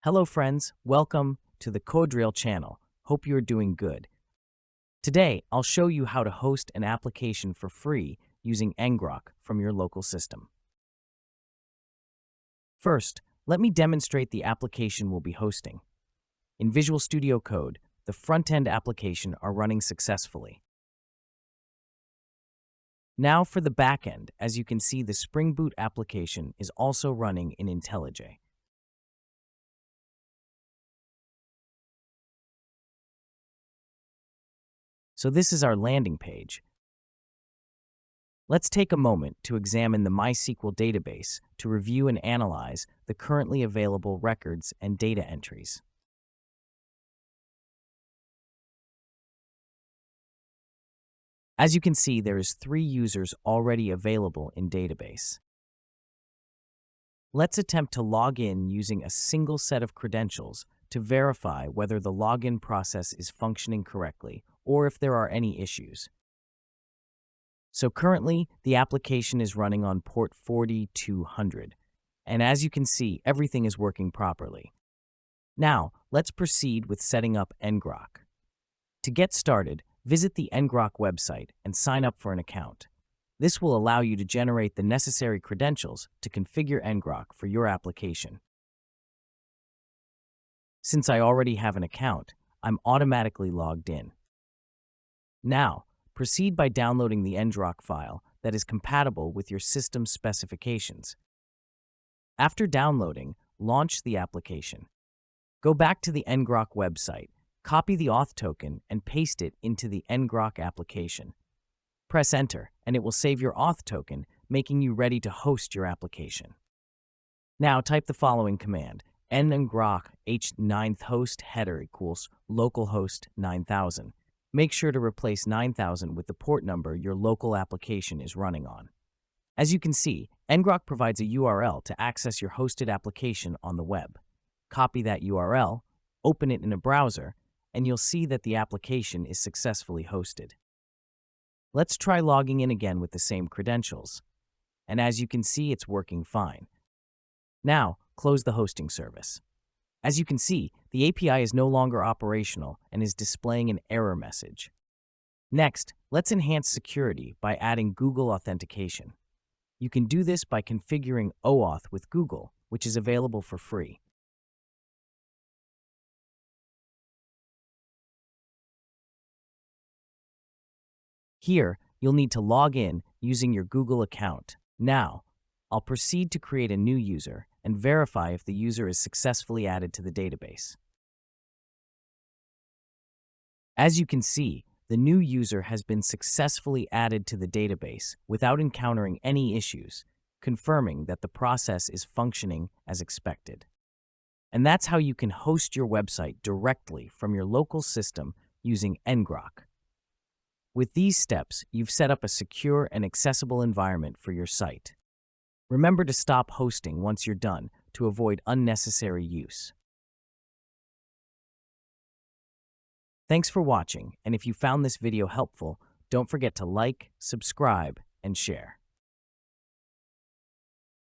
Hello friends, welcome to the Codreal channel. Hope you're doing good. Today, I'll show you how to host an application for free using ngrok from your local system. First, let me demonstrate the application we'll be hosting. In Visual Studio Code, the front-end application are running successfully. Now for the back-end, as you can see, the Spring Boot application is also running in IntelliJ. So this is our landing page. Let's take a moment to examine the MySQL database to review and analyze the currently available records and data entries. As you can see, there is 3 users already available in database. Let's attempt to log in using a single set of credentials to verify whether the login process is functioning correctly or if there are any issues. So currently, the application is running on port 4200, and as you can see, everything is working properly. Now, let's proceed with setting up ngrok. To get started, visit the ngrok website and sign up for an account. This will allow you to generate the necessary credentials to configure ngrok for your application. Since I already have an account, I'm automatically logged in. Now, proceed by downloading the ngrok file that is compatible with your system's specifications. After downloading, launch the application. Go back to the ngrok website, copy the auth token, and paste it into the ngrok application. Press Enter, and it will save your auth token, making you ready to host your application. Now type the following command: ngrok h9th host header equals localhost 9000. Make sure to replace 9000 with the port number your local application is running on. As you can see, ngrok provides a URL to access your hosted application on the web. Copy that URL, open it in a browser, and you'll see that the application is successfully hosted. Let's try logging in again with the same credentials. And as you can see, it's working fine. Now, close the hosting service. As you can see, the API is no longer operational and is displaying an error message. Next, let's enhance security by adding Google authentication. You can do this by configuring OAuth with Google, which is available for free. Here, you'll need to log in using your Google account. Now, I'll proceed to create a new user and verify if the user is successfully added to the database. As you can see, the new user has been successfully added to the database without encountering any issues, confirming that the process is functioning as expected. And that's how you can host your website directly from your local system using ngrok. With these steps, you've set up a secure and accessible environment for your site. Remember to stop hosting once you're done to avoid unnecessary use. Thanks for watching, and if you found this video helpful, don't forget to like, subscribe, and share.